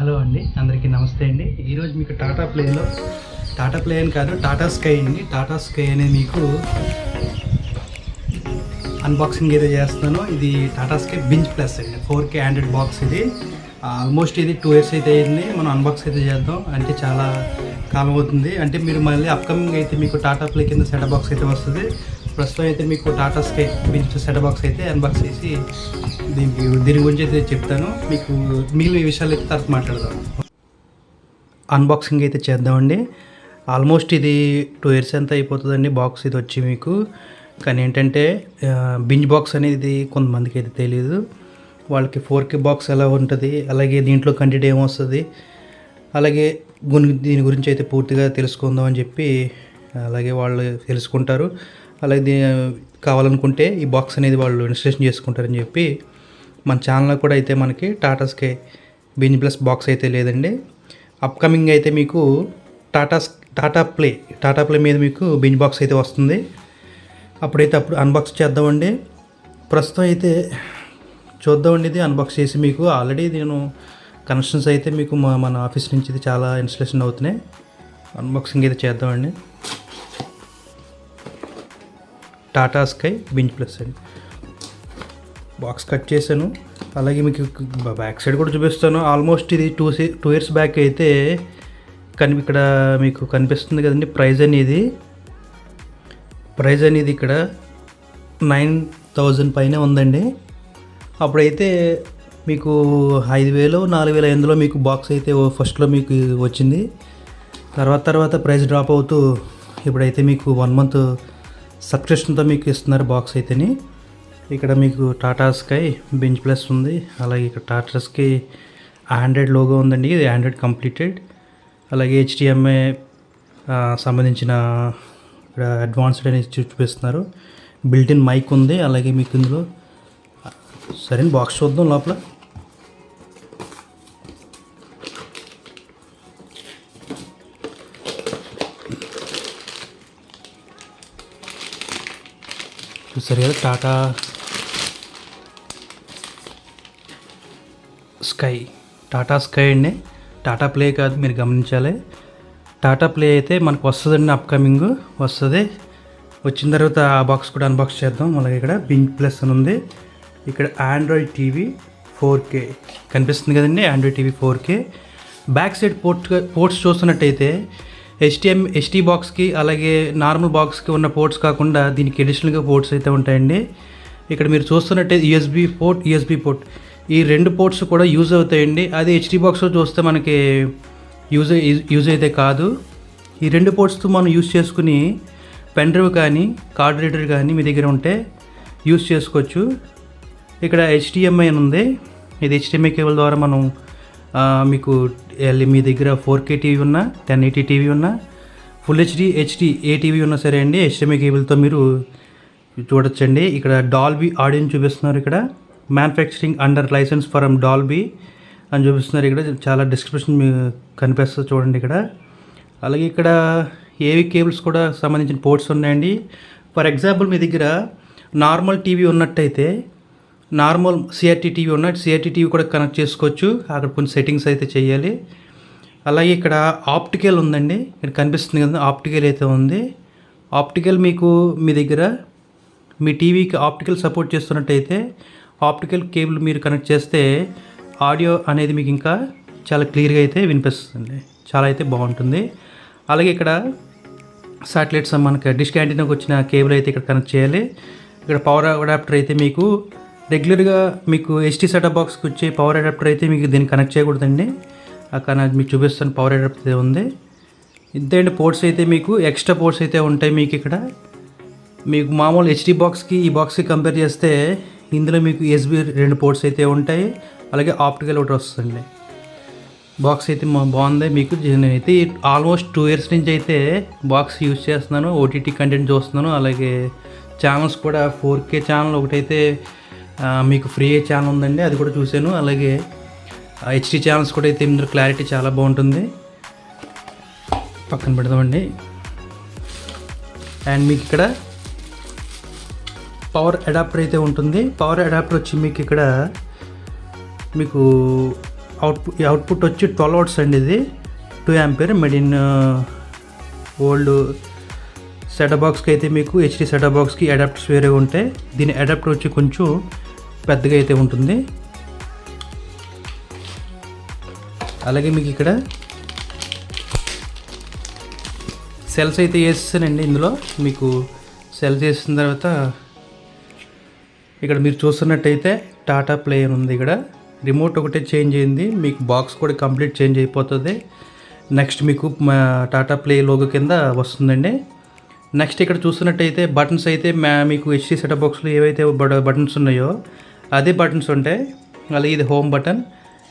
Hello అండి, అందరికీ నమస్తే అండి. ఈరోజు మీకు టాటా ప్లే అని కాదు, టాటా స్కై అండి. టాటా స్కై అనేది మీకు అన్బాక్సింగ్ అయితే చేస్తున్నాను. ఇది టాటా స్కై బింజ్ ప్లస్ అండి, 4K ఆండ్రాయిడ్ బాక్స్. ఇది ఆల్మోస్ట్ ఇది 2 years అయితే అయింది. మనం అన్బాక్స్ అయితే చేద్దాం, అంటే చాలా కాలం అవుతుంది. అంటే మీరు మళ్ళీ అప్కమింగ్ అయితే మీకు టాటా ప్లే కింద సెటప్ బాక్స్ అయితే వస్తుంది. ప్రస్తుతం అయితే మీకు Tata sky binge setup box అయితే అన్బాక్స్ చేసి దీని గురించి అయితే చెప్తాను. మీకు మిగిలిన విషయాలు అయితే తర్వాత మాట్లాడదాం. అన్బాక్సింగ్ అయితే చేద్దామండి. ఆల్మోస్ట్ ఇది 2 years ఎంత అయిపోతుందండి బాక్స్ ఇది వచ్చి మీకు. కానీ ఏంటంటే బింజ్ బాక్స్ అనేది కొంతమందికి అయితే తెలియదు. వాళ్ళకి 4K బాక్స్ ఎలా ఉంటుంది, అలాగే దీంట్లో కంటెంట్ ఏమొస్తుంది, అలాగే దీని గురించి అయితే పూర్తిగా తెలుసుకుందాం అని చెప్పి అలాగే వాళ్ళు తెలుసుకుంటారు. అలాగే కావాలనుకుంటే ఈ బాక్స్ అనేది వాళ్ళు ఇన్స్టాలేషన్ చేసుకుంటారని చెప్పి మన ఛానల్లో కూడా అయితే మనకి Tata sky binge plus box అయితే లేదండి. అప్కమింగ్ అయితే మీకు టాటా ప్లే మీద మీకు బింజ్ బాక్స్ అయితే వస్తుంది. అప్పుడు అన్బాక్స్ చేద్దామండి. ప్రస్తుతం అయితే చూద్దామండి. ఇది అన్బాక్స్ చేసి మీకు ఆల్రెడీ నేను కనెక్షన్స్ అయితే మీకు మన ఆఫీస్ నుంచి ఇది చాలా ఇన్స్టాలేషన్ అవుతున్నాయి. అన్బాక్సింగ్ అయితే చేద్దామండి. టాటా స్కై బింజ్ ప్లస్ అండి. బాక్స్ కట్ చేశాను. అలాగే మీకు బ్యాక్ సైడ్ కూడా చూపిస్తాను. ఆల్మోస్ట్ ఇది 2 years బ్యాక్ అయితే ఇక్కడ మీకు కనిపిస్తుంది కదండి. ప్రైజ్ అనేది ఇక్కడ 9,000 పైన ఉందండి. అప్పుడైతే మీకు 5,000 4,000 ఎందులో మీకు బాక్స్ అయితే ఫస్ట్లో మీకు వచ్చింది. తర్వాత ప్రైస్ డ్రాప్ అవుతూ ఇప్పుడైతే మీకు 1 month సబ్స్క్రిప్షన్తో మీకు ఇస్తున్నారు బాక్స్ అయితేని. ఇక్కడ మీకు టాటా స్కై బింజ్ ప్లస్ ఉంది. అలాగే ఇక్కడ టాటా స్కై ఆండ్రాయిడ్ లోగో ఉందండి. ఇది ఆండ్రాయిడ్ కంప్లీటెడ్. అలాగే HDMI సంబంధించిన ఇక్కడ అడ్వాన్స్డ్ అనేది చూపిస్తున్నారు. బిల్ట్-ఇన్ మైక్ ఉంది. అలాగే మీకు ఇందులో సరే బాక్స్ చూద్దాం లోపల. చూసారు కదా టాటా స్కై అండి. టాటా ప్లే కాదు, మీరు గమనించాలి. టాటా ప్లే అయితే మనకు వస్తుందండి, అప్కమింగ్ వస్తుంది. వచ్చిన తర్వాత ఆ బాక్స్ కూడా అన్బాక్స్ చేద్దాం. అలాగే ఇక్కడ బింజ్ ప్లస్ అని ఉంది. ఇక్కడ ఆండ్రాయిడ్ టీవీ 4K కనిపిస్తుంది కదండి. Android TV 4K. Back side ports చూస్తున్నట్టయితే HD బాక్స్కి అలాగే నార్మల్ బాక్స్కి ఉన్న పోర్ట్స్ కాకుండా దీనికి అడిషనల్గా పోర్ట్స్ అయితే ఉంటాయండి. ఇక్కడ మీరు చూస్తున్నట్టయితే USB పోర్ట్ ఈ 2 పోర్ట్స్ కూడా యూజ్ అవుతాయండి. అది HD బాక్స్లో చూస్తే మనకి యూజ్ అయితే కాదు. ఈ 2 పోర్ట్స్తో మనం యూజ్ చేసుకుని పెన్ డ్రైవ్ కానీ కార్డ్ రీడర్ కానీ మీ దగ్గర ఉంటే యూజ్ చేసుకోవచ్చు. ఇక్కడ HDMI అని ఉంది. ఇది HDMI కేబుల్ ద్వారా మనం మీకు మీ దగ్గర 4K టీవీ ఉన్నా, 1080 టీవీ ఉన్నా, ఫుల్ HD ఏ టీవీ ఉన్నా సరే అండి, HDMI కేబుల్తో మీరు చూడొచ్చండి. ఇక్కడ డాల్బీ ఆడియోని చూపిస్తున్నారు. ఇక్కడ manufacturing under licence from Dolby అని చూపిస్తున్నారు. ఇక్కడ చాలా డిస్క్రిప్షన్ కనిపిస్తుంది చూడండి ఇక్కడ. అలాగే ఇక్కడ ఏవి కేబుల్స్ కూడా సంబంధించిన పోర్ట్స్ ఉన్నాయండి. ఫర్ ఎగ్జాంపుల్ మీ దగ్గర నార్మల్ టీవీ ఉన్నట్టయితే, నార్మల్ CRT టీవీ కూడా కనెక్ట్ చేసుకోవచ్చు. అక్కడ కొన్ని సెట్టింగ్స్ అయితే చేయాలి. అలాగే ఇక్కడ ఆప్టికల్ ఉందండి. ఇక్కడ కనిపిస్తుంది కదా, ఆప్టికల్ అయితే ఉంది. ఆప్టికల్ మీకు మీ దగ్గర మీ టీవీకి ఆప్టికల్ సపోర్ట్ చేస్తున్నట్టయితే ఆప్టికల్ కేబుల్ మీరు కనెక్ట్ చేస్తే ఆడియో అనేది మీకు ఇంకా చాలా క్లియర్గా అయితే వినిపిస్తుంది. చాలా అయితే బాగుంటుంది. అలాగే ఇక్కడ శాటిలైట్స్ మనకి డిష్ యాంటీనాకి వచ్చిన కేబుల్ అయితే ఇక్కడ కనెక్ట్ చేయాలి. ఇక్కడ పవర్ అడాప్టర్ అయితే మీకు రెగ్యులర్గా మీకు HD సెటప్ బాక్స్కి వచ్చే పవర్ అడాప్టర్ అయితే మీకు దీన్ని కనెక్ట్ చేయకూడదండి. అక్కడ మీకు చూపిస్తాను పవర్ అడాప్టర్ ఉంది. ఇంతేంటి పోర్ట్స్ అయితే మీకు ఎక్స్ట్రా పోర్ట్స్ అయితే ఉంటాయి. మీకు ఇక్కడ మీకు మామూలు HD బాక్స్కి ఈ బాక్స్కి కంపేర్ చేస్తే ఇందులో మీకు USB 2 పోర్ట్స్ అయితే ఉంటాయి. అలాగే ఆప్టికల్ ఒకటి వస్తుంది. బాక్స్ అయితే బాగుంది. మీకు నేనైతే ఆల్మోస్ట్ 2 years నుంచి అయితే బాక్స్ యూజ్ చేస్తున్నాను. OTT కంటెంట్ చూస్తున్నాను. అలాగే ఛానల్స్ కూడా 4K ఛానల్ ఒకటైతే మీకు ఫ్రీ ఛానల్ ఉందండి, అది కూడా చూశాను. అలాగే HD ఛానల్స్ కూడా అయితే ఇందులో క్లారిటీ చాలా బాగుంటుంది. పక్కన పెడదామండి. అండ్ మీకు ఇక్కడ పవర్ అడాప్టర్ అయితే ఉంటుంది. పవర్ అడాప్టర్ వచ్చి మీకు ఇక్కడ మీకు అవుట్పుట్ వచ్చి 12 వాట్స్ అండి. ఇది 2 ampere made in old setup బాక్స్కి అయితే మీకు హెచ్డి సెటప్ బాక్స్కి అడాప్టర్స్ వేరే ఉంటాయి. దీని అడాప్టర్ వచ్చి కొంచెం పెద్దగా అయితే ఉంటుంది. అలాగే మీకు ఇక్కడ సెల్స్ అయితే వేసేసానండి. ఇందులో మీకు సెల్స్ వేసిన తర్వాత ఇక్కడ మీరు చూస్తున్నట్టయితే టాటా ప్లే ఉంది. ఇక్కడ రిమోట్ ఒకటే చేంజ్ అయింది, మీకు బాక్స్ కూడా కంప్లీట్ చేంజ్ అయిపోతుంది. నెక్స్ట్ మీకు టాటా ప్లే లోగో కింద వస్తుందండి. నెక్స్ట్ ఇక్కడ చూస్తున్నట్టయితే బటన్స్ అయితే మీకు హెచ్డి సెటప్ బాక్స్లో ఏవైతే బటన్స్ ఉన్నాయో అదే బటన్స్ ఉంటాయి. అలాగే ఇది హోమ్ బటన్,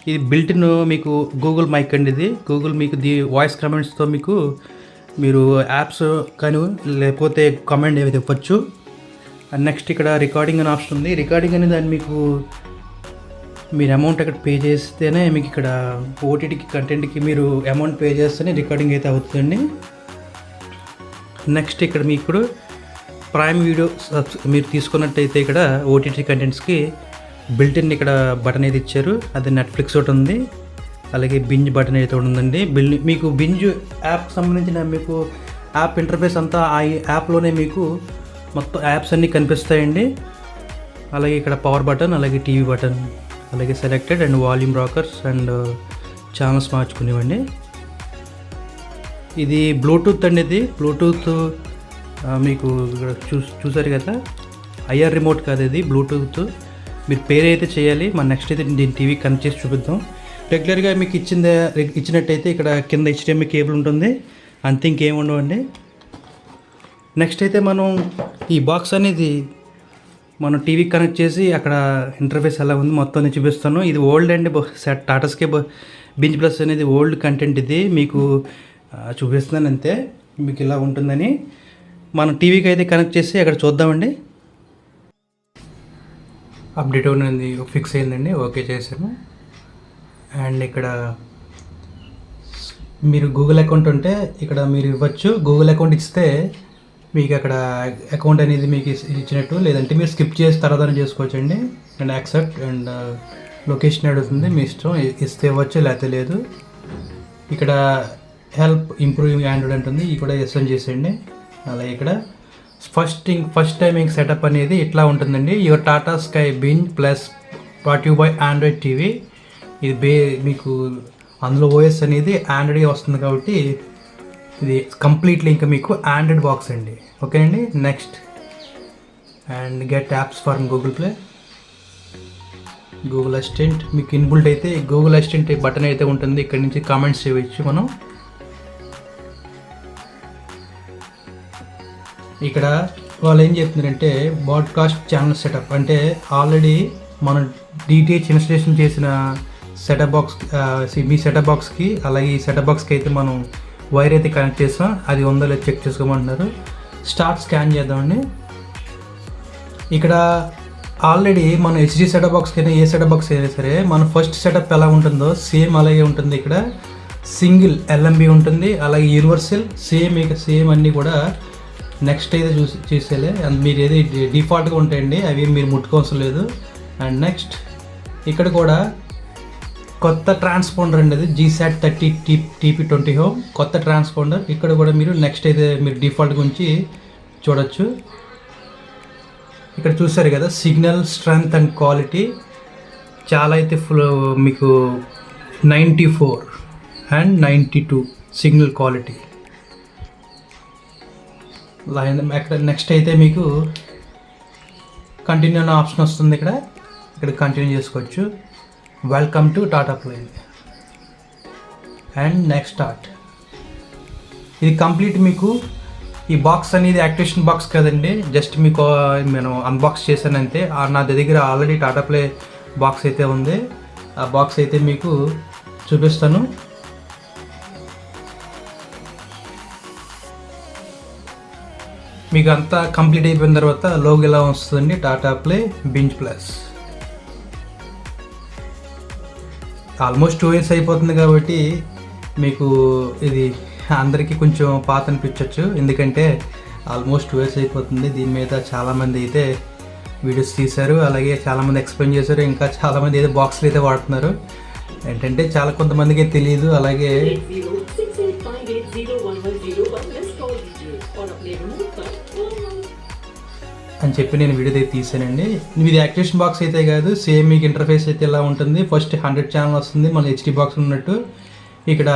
ఇది బిల్ట్ ఇన్ మీకు గూగుల్ మైక్ అండి. ఇది గూగుల్ మీకు వాయిస్ కమెంట్స్తో మీరు యాప్స్ కానీ లేకపోతే కమెంట్ ఏవైతే ఇవ్వచ్చు. అండ్ నెక్స్ట్ ఇక్కడ రికార్డింగ్ అనే ఆప్షన్ ఉంది. రికార్డింగ్ అనేది దాన్ని మీరు అమౌంట్ అక్కడ పే చేస్తేనే మీకు ఇక్కడ ఓటీటీకి కంటెంట్కి మీరు అమౌంట్ పే చేస్తేనే రికార్డింగ్ అయితే అవుతుందండి. నెక్స్ట్ ఇక్కడ మీకు ఇప్పుడు ప్రైమ్ వీడియో మీరు తీసుకున్నట్టయితే ఇక్కడ ఓటీటీ కంటెంట్స్కి బిల్ట్ ఇన్ ఇక్కడ బటన్ అయితే ఇచ్చారు. అది నెట్ఫ్లిక్స్ ఒకటి ఉంది. అలాగే బింజ్ బటన్ అయితే ఉందండి. మీకు బింజ్ యాప్ సంబంధించిన మీకు యాప్ ఇంటర్ఫేస్ అంతా ఆ యాప్లోనే మీకు మొత్తం యాప్స్ అన్నీ కనిపిస్తాయండి. అలాగే ఇక్కడ పవర్ బటన్, అలాగే టీవీ బటన్, అలాగే selected and volume rockers and channels మార్చుకునేవండి. ఇది బ్లూటూత్ అండి. ఇది బ్లూటూత్ మీకు ఇక్కడ చూసారు కదా, ఐఆర్ రిమోట్ కాదు, ఇది బ్లూటూత్. మీరు పేరు అయితే చేయాలి. మన నెక్స్ట్ అయితే దీన్ని టీవీ కనెక్ట్ చేసి చూపిద్దాం. రెగ్యులర్గా మీకు ఇచ్చినట్టయితే ఇక్కడ కింద హెచ్డిఎంఐ కేబుల్ ఉంటుంది, అంతే ఇంకేం ఉండవండి. నెక్స్ట్ అయితే మనం ఈ బాక్స్ అనేది మనం టీవీకి కనెక్ట్ చేసి అక్కడ ఇంటర్ఫేస్ ఎలా ఉంది మొత్తం నేను చూపిస్తాను. ఇది ఓల్డ్ అండి, టాటాస్కే బింజ్ ప్లస్ అనేది ఓల్డ్ కంటెంట్. ఇది మీకు చూపిస్తున్నాను అంతే, మీకు ఇలా ఉంటుందని. మనం టీవీకి అయితే కనెక్ట్ చేసి అక్కడ చూద్దామండి. అప్డేట్ అనేది ఫిక్స్ అయిందండి, ఓకే చేశాను. అండ్ ఇక్కడ మీరు గూగుల్ అకౌంట్ ఉంటే ఇక్కడ మీరు ఇవ్వచ్చు. గూగుల్ అకౌంట్ ఇస్తే మీకు అక్కడ అకౌంట్ అనేది మీకు ఇచ్చినట్టు, లేదంటే మీరు స్కిప్ చేసి తర్వాత చేసుకోవచ్చండి. అండ్ యాక్సెప్ట్ అండ్ లొకేషన్ అడుగుతుంది, మీ ఇష్టం, ఇస్తే ఇవ్వచ్చు లేకపోతే లేదు. ఇక్కడ హెల్ప్ ఇంప్రూవింగ్ ఆండ్రాయిడ్ ఉంటుంది, ఇది కూడా ఎస్ అని చేసేయండి. అలాగే ఇక్కడ ఫస్ట్ టైం ఇంక సెటప్ అనేది ఇట్లా ఉంటుందండి. Your Tata sky binge plus brought you by Android TV. ఇది మీకు అందులో ఓఎస్ అనేది ఆండ్రాయిడ్ వస్తుంది కాబట్టి ఇది కంప్లీట్లీ ఇంకా మీకు ఆండ్రాయిడ్ బాక్స్ అండి. ఓకే అండి. Next and get apps for Google play, Google assistant మీకు ఇన్బుల్ట్ అయితే గూగుల్ అసిస్టెంట్ బటన్ అయితే ఉంటుంది. ఇక్కడ నుంచి కామెంట్స్ చేయవచ్చు మనం. ఇక్కడ వాళ్ళు ఏం చెప్తున్నారంటే బ్రాడ్కాస్ట్ ఛానల్ సెటప్ అంటే ఆల్రెడీ మనం డిటిహెచ్ ఇన్స్టలేషన్ చేసిన సెటప్ బాక్స్, మీ సెటప్ బాక్స్కి అలాగే ఈ సెటప్ బాక్స్కి అయితే మనం వైర్ అయితే కనెక్ట్ చేస్తాం, అది ఉందో లేదో చెక్ చేసుకోమంటున్నారు. స్టార్ట్ స్కాన్ చేద్దామండి. ఇక్కడ ఆల్రెడీ మన హెచ్డి సెటప్ బాక్స్కి అయినా ఏ సెటప్ బాక్స్ అయినా సరే మన ఫస్ట్ సెటప్ ఎలా ఉంటుందో సేమ్ అలాగే ఉంటుంది. ఇక్కడ సింగిల్ ఎల్ఎంబి ఉంటుంది, అలాగే యూనివర్సల్ సేమ్ అన్నీ కూడా నెక్స్ట్ అయితే చూసేలే. మీరు ఏది డిఫాల్ట్గా ఉంటాయండి, అవి మీరు ముట్టుకోవసం లేదు. అండ్ నెక్స్ట్ ఇక్కడ కూడా కొత్త ట్రాన్స్పాండర్ అండి, అది జీసాట్ 30 TP20 హోమ్ కొత్త ట్రాన్స్పాండర్. ఇక్కడ కూడా మీరు నెక్స్ట్ అయితే మీరు డిఫాల్ట్ గురించి చూడొచ్చు. ఇక్కడ చూసారు కదా సిగ్నల్ స్ట్రెంగ్త్ అండ్ క్వాలిటీ చాలా అయితే మీకు 94 అండ్ 92 సిగ్నల్ క్వాలిటీ. అక్కడ నెక్స్ట్ అయితే మీకు కంటిన్యూ అనే ఆప్షన్ వస్తుంది. ఇక్కడ కంటిన్యూ చేసుకోవచ్చు. Welcome to Tata Play and next start. ఇది కంప్లీట్ మీకు ఈ బాక్స్ అనేది యాక్టివేషన్ బాక్స్ కదండి, జస్ట్ మీకు నేను అన్బాక్స్ చేశాను అంతే. నా దగ్గర ఆల్రెడీ టాటాప్లే బాక్స్ అయితే ఉంది, ఆ బాక్స్ అయితే మీకు చూపిస్తాను. మీకు అంతా కంప్లీట్ అయిపోయిన తర్వాత లోగో ఇలా వస్తుందండి, టాటాప్లే బింజ్ ప్లస్. ఆల్మోస్ట్ 2 years అయిపోతుంది కాబట్టి మీకు ఇది అందరికీ కొంచెం పాత అనిపించవచ్చు, ఎందుకంటే ఆల్మోస్ట్ 2 years అయిపోతుంది. దీని మీద చాలామంది అయితే వీడియోస్ తీశారు, అలాగే చాలామంది ఎక్స్ప్లెయిన్ చేశారు, ఇంకా చాలామంది అయితే బాక్స్లు అయితే వాడుతున్నారు. ఏంటంటే చాలా కొంతమందికి తెలియదు, అలాగే అని చెప్పి నేను వీడియో అయితే తీసానండి. ఇది యాక్టివేషన్ బాక్స్ అయితే కాదు, సేమ్ మీకు ఇంటర్ఫేస్ అయితే ఇలా ఉంటుంది. ఫస్ట్ 100 ఛానల్ వస్తుంది, మళ్ళీ హెచ్డి బాక్స్ ఉన్నట్టు. ఇక్కడ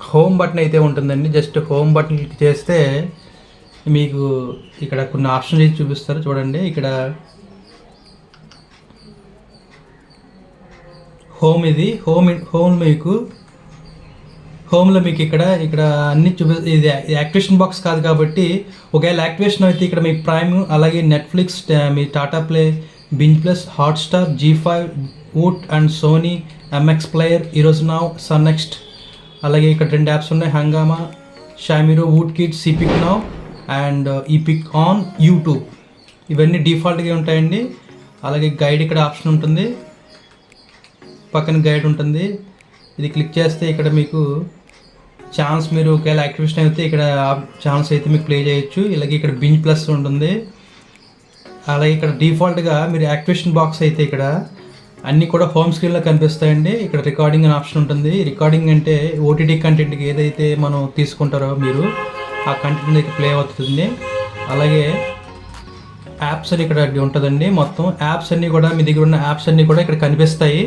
హోమ్ బటన్ అయితే ఉంటుందండి. జస్ట్ హోమ్ బటన్ క్లిక్ చేస్తే మీకు ఇక్కడ కొన్ని ఆప్షన్స్ అయితే చూపిస్తారు చూడండి. ఇక్కడ హోమ్, ఇది హోమ్ మీకు హోమ్లో మీకు ఇక్కడ అన్ని ఇది యాక్టివేషన్ బాక్స్ కాదు కాబట్టి, ఒకవేళ యాక్టివేషన్ అయితే ఇక్కడ మీకు ప్రైమ్, అలాగే నెట్ఫ్లిక్స్, మీ Tata play, binge plus, Hotstar, G5, Voot and Sony, MX player, Eros now, Sun Next, అలాగే ఇక్కడ 2 యాప్స్ ఉన్నాయి, Hungama, Shemaroo, Voot kids, Epic now and Epic on, YouTube. ఇవన్నీ డిఫాల్ట్గా ఉంటాయండి. అలాగే గైడ్ ఇక్కడ ఆప్షన్ ఉంటుంది, పక్కన గైడ్ ఉంటుంది. ఇది క్లిక్ చేస్తే ఇక్కడ మీకు ఛాన్స్, మీరు ఒకవేళ యాక్టివేషన్ అయితే ఇక్కడ ఛాన్స్ అయితే మీకు ప్లే చేయొచ్చు. ఇలాగే ఇక్కడ బింజ్ ప్లస్ ఉంటుంది. అలాగే ఇక్కడ డిఫాల్ట్గా మీరు యాక్టివేషన్ బాక్స్ అయితే ఇక్కడ అన్నీ కూడా హోమ్ స్క్రీన్లో కనిపిస్తాయండి. ఇక్కడ రికార్డింగ్ అనే ఆప్షన్ ఉంటుంది. రికార్డింగ్ అంటే ఓటీటీ కంటెంట్కి ఏదైతే మనం తీసుకుంటారో మీరు ఆ కంటెంట్ అయితే ప్లే అవుతుంది. అలాగే యాప్స్ అని ఇక్కడ ఉంటుందండి. మొత్తం యాప్స్ అన్నీ కూడా, మీ దగ్గర ఉన్న యాప్స్ అన్నీ కూడా ఇక్కడ కనిపిస్తాయి.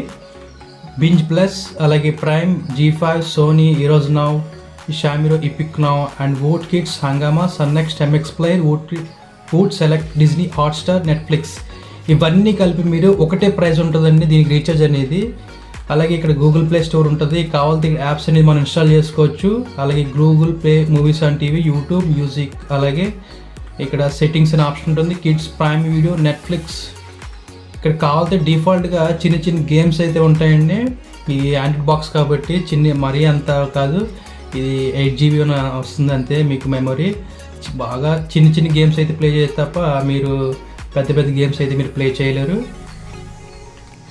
బింజ్ ప్లస్, అలాగే Prime, G5, Sony, Eros now, Shemaroo, Epic now and Voot kids, Hungama, Sun Next, MX player, Voot select, Disney, Hotstar, Netflix. ఇవన్నీ కలిపి మీరు ఒకటే ప్రైస్ ఉంటుందండి దీనికి రీఛార్జ్ అనేది. అలాగే ఇక్కడ గూగుల్ ప్లే స్టోర్ ఉంటుంది, కావాలంటే యాప్స్ అనేది మనం ఇన్స్టాల్ చేసుకోవచ్చు. అలాగే Google play, movies on TV, YouTube music, అలాగే ఇక్కడ సెట్టింగ్స్ అనే ఆప్షన్ ఉంటుంది, కిడ్స్, ప్రైమ్ వీడియో, నెట్ఫ్లిక్స్. ఇక్కడ కావాలంటే డిఫాల్ట్గా చిన్న చిన్న గేమ్స్ అయితే ఉంటాయండి. ఈ ఆండ్రాయిడ్ బాక్స్ కాబట్టి మరీ అంత కాదు, ఇది 8 GB వస్తుంది అంతే మీకు మెమొరీ. బాగా చిన్న గేమ్స్ అయితే ప్లే చేస్తే తప్ప మీరు పెద్ద గేమ్స్ అయితే మీరు ప్లే చేయలేరు.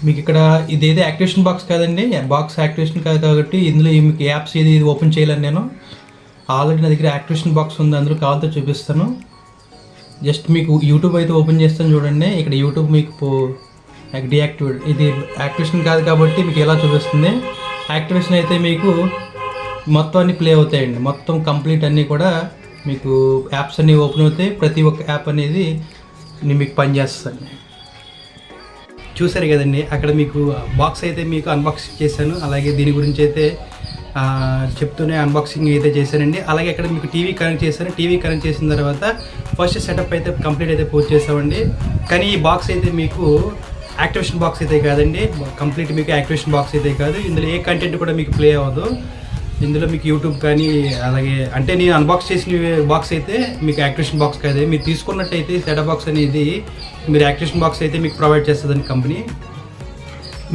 మీకు ఇక్కడ ఇదేదో యాక్టివేషన్ బాక్స్ కాదండి, బాక్స్ యాక్టివేషన్ కాదు కాబట్టి ఇందులో మీకు యాప్స్ ఇది ఓపెన్ చేయలేను నేను. ఆల్రెడీ నా దగ్గర యాక్టివేషన్ బాక్స్ ఉంది, అందులో కావాలంటే చూపిస్తాను. జస్ట్ మీకు యూట్యూబ్ అయితే ఓపెన్ చేస్తాను చూడండి. ఇక్కడ యూట్యూబ్ మీకు డియాక్టివేట్, ఇది యాక్టివేషన్ కాదు కాబట్టి మీకు ఎలా చూపిస్తుంది. యాక్టివేషన్ అయితే మీకు మొత్తం అన్నీ ప్లే అవుతాయండి, మొత్తం కంప్లీట్ అన్నీ కూడా మీకు యాప్స్ అన్నీ ఓపెన్ అవుతాయి. ప్రతి ఒక్క యాప్ అనేది మీకు పనిచేస్తుంది. చూసారు కదండి, అక్కడ మీకు బాక్స్ అయితే మీకు అన్బాక్స్ చేశాను. అలాగే దీని గురించి అయితే చెప్తూనే అన్బాక్సింగ్ అయితే చేశానండి. అలాగే ఇక్కడ మీకు టీవీ కనెక్ట్ చేశాను. టీవీ కనెక్ట్ చేసిన తర్వాత ఫస్ట్ సెటప్ అయితే కంప్లీట్ అయితే పూర్తి చేసామండి. కానీ ఈ బాక్స్ అయితే మీకు యాక్టివేషన్ బాక్స్ అయితే కాదండి, కంప్లీట్ మీకు యాక్టివేషన్ బాక్స్ అయితే కాదు. ఇందులో ఏ కంటెంట్ కూడా మీకు ప్లే అవ్వదు. ఇందులో మీకు యూట్యూబ్ కానీ, అలాగే అంటే నేను అన్బాక్స్ చేసిన బాక్స్ అయితే మీకు యాక్టివేషన్ బాక్స్ కాదు. మీరు తీసుకున్నట్టయితే సెటప్ బాక్స్ అనేది మీరు యాక్టివేషన్ బాక్స్ అయితే మీకు ప్రొవైడ్ చేస్తుందండి కంపెనీ.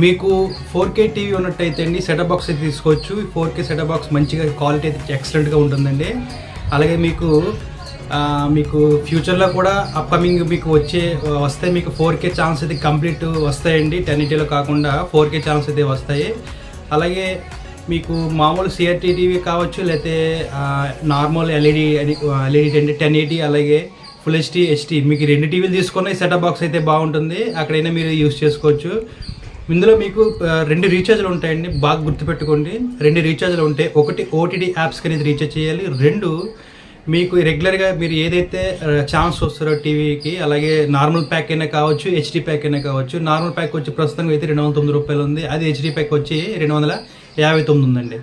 మీకు 4K టీవీ ఉన్నట్టయితే అండి సెటప్ బాక్స్ అయితే తీసుకోవచ్చు. 4K సెటప్ బాక్స్ మంచిగా క్వాలిటీ అయితే ఎక్సలెంట్గా ఉంటుందండి. అలాగే మీకు ఫ్యూచర్లో కూడా అప్కమింగ్ మీకు వస్తే మీకు 4K ఛానల్స్ అయితే కంప్లీట్ వస్తాయండి. 1080లో కాకుండా 4K ఛానల్స్ అయితే వస్తాయి. అలాగే మీకు మామూలు CRT టీవీ కావచ్చు, లేకపోతే నార్మల్ ఎల్ఈడి 1080, అలాగే ఫుల్ HD మీకు 2 టీవీలు తీసుకున్న సెటప్ బాక్స్ అయితే బాగుంటుంది. అక్కడైనా మీరు యూజ్ చేసుకోవచ్చు. ఇందులో మీకు 2 రీఛార్జ్లు ఉంటాయండి, బాగా గుర్తుపెట్టుకోండి. 2 రీఛార్జ్లు ఉంటాయి. ఒకటి OTT యాప్స్కి అనేది రీఛార్జ్ చేయాలి. 2 మీకు రెగ్యులర్గా మీరు ఏదైతే ఛాన్స్ వస్తారో టీవీకి, అలాగే నార్మల్ ప్యాక్ అయినా కావచ్చు, HD ప్యాక్ అయినా కావచ్చు. నార్మల్ ప్యాక్ వచ్చి ప్రస్తుతం అయితే 209 రూపాయలు ఉంది. అది HD ప్యాక్ వచ్చి 259 ఉందండి.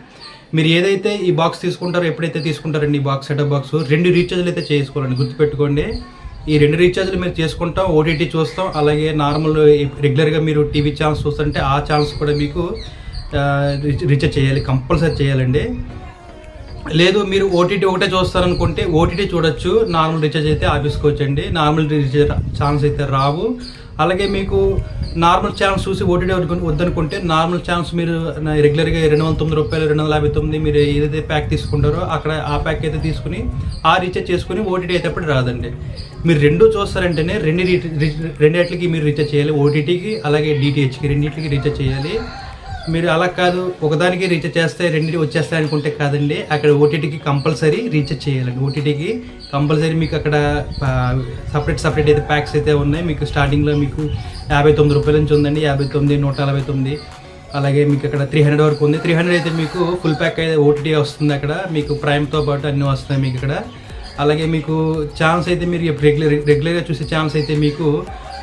మీరు ఏదైతే ఈ బాక్స్ తీసుకుంటారో, ఎప్పుడైతే తీసుకుంటారండి ఈ బాక్స్ సెటప్ బాక్స్, 2 రీఛార్జ్లు అయితే చేసుకోవాలండి, గుర్తుపెట్టుకోండి. ఈ 2 రీఛార్జ్లు మీరు చేసుకుంటాం, OTT చూస్తాం, అలాగే నార్మల్ రెగ్యులర్గా మీరు టీవీ ఛానల్స్ చూస్తుంటే ఆ ఛానల్స్ కూడా మీకు రీఛార్జ్ చేయాలి, కంపల్సరీ చేయాలండి. లేదు మీరు OTT ఒకటే చూస్తారనుకుంటే OTT చూడొచ్చు, నార్మల్ రీఛార్జ్ అయితే ఆపేసుకోవచ్చండి. నార్మల్ రీఛార్జ్ ఛానల్స్ అయితే రావు. అలాగే మీకు నార్మల్ ఛానల్స్ చూసి OTT వద్దనుకుంటే నార్మల్ ఛానల్స్ మీరు రెగ్యులర్గా 209 రూపాయలు, 259 మీరు ఏదైతే ప్యాక్ తీసుకుంటారో అక్కడ ఆ ప్యాక్ అయితే తీసుకుని ఆ రీఛార్జ్ చేసుకుని OTT అయితే అప్పుడు రాదండి. మీరు 2 చూస్తారంటేనే 2 మీరు రీఛార్జ్ చేయాలి. OTTకి అలాగే DTHకి రెండింటికి రీఛార్జ్ చేయాలి. మీరు అలా కాదు ఒకదానికి రీఛార్జ్ చేస్తే 2 వచ్చేస్తాయి అనుకుంటే కాదండి, అక్కడ OTTకి కంపల్సరీ రీఛార్జ్ చేయాలండి. OTTకి కంపల్సరీ మీకు అక్కడ సపరేట్ అయితే ప్యాక్స్ అయితే ఉన్నాయి. మీకు స్టార్టింగ్లో మీకు 59 రూపాయల నుంచి ఉందండి, 59, 149, అలాగే మీకు అక్కడ 300 వరకు ఉంది. 300 అయితే మీకు ఫుల్ ప్యాక్ అయితే ఓటీటీ వస్తుంది. అక్కడ మీకు ప్రైమ్తో పాటు అన్నీ వస్తాయి మీకు ఇక్కడ. అలాగే మీకు ఛానల్స్ అయితే మీరు రెగ్యులర్గా చూసే ఛానల్స్ అయితే మీకు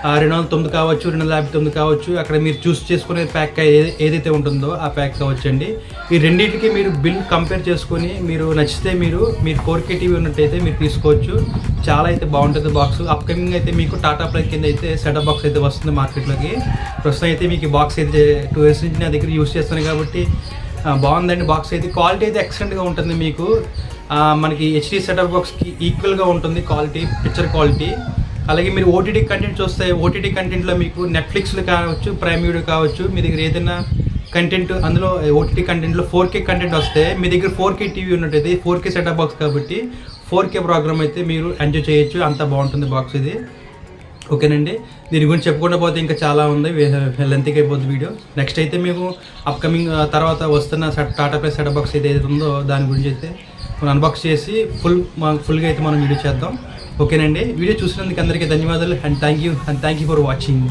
209 కావచ్చు, 259 కావచ్చు. అక్కడ మీరు చూస్ చేసుకునే ప్యాక్ ఏదైతే ఉంటుందో ఆ ప్యాక్ కావచ్చండి. ఈ రెండింటికి మీరు బిల్ కంపేర్ చేసుకొని మీరు నచ్చితే మీరు 4K టీవీ ఉన్నట్టయితే మీరు తీసుకోవచ్చు. చాలా అయితే బాగుంటుంది బాక్స్. అప్కమింగ్ అయితే మీకు టాటా ప్లే కింద అయితే సెటప్ బాక్స్ అయితే వస్తుంది మార్కెట్లోకి. ప్రస్తుతం అయితే మీకు బాక్స్ అయితే 2 ఇయర్స్ నుంచి నా దగ్గర యూస్ చేస్తాను కాబట్టి బాగుందండి బాక్స్ అయితే. క్వాలిటీ అయితే ఎక్సలెంట్గా ఉంటుంది మీకు. మనకి హెచ్డీ సెటప్ బాక్స్కి ఈక్వల్గా ఉంటుంది క్వాలిటీ, పిక్చర్ క్వాలిటీ. అలాగే మీరు ఓటీటీ కంటెంట్ చూస్తే ఓటీటీ కంటెంట్లో మీకు నెట్ఫ్లిక్స్లో కావచ్చు, ప్రైమ్ వీడియో కావచ్చు, మీ దగ్గర ఏదైనా కంటెంట్ అందులో ఓటీటీ కంటెంట్లో 4K కంటెంట్ వస్తే మీ దగ్గర 4K టీవీ ఉన్నట్టయితే 4K సెటప్ బాక్స్ కాబట్టి 4K ప్రోగ్రామ్ అయితే మీరు ఎంజాయ్ చేయొచ్చు. అంత బాగుంటుంది బాక్స్ ఇది. ఓకేనండి, దీని గురించి చెప్పుకుండా పోతే ఇంకా చాలా ఉంది, లెంత్గా అయిపోతుంది వీడియో. నెక్స్ట్ అయితే మేము అప్కమింగ్ తర్వాత వస్తున్న టాటా ప్లే సెటప్ బాక్స్ ఏదైతే ఉందో దాని గురించి అయితే మనం అన్బాక్స్ చేసి ఫుల్గా అయితే మనం వీడియో చేద్దాం. ఓకేనండి, వీడియో చూసినందుకు అందరికీ ధన్యవాదాలు. And thank you for watching.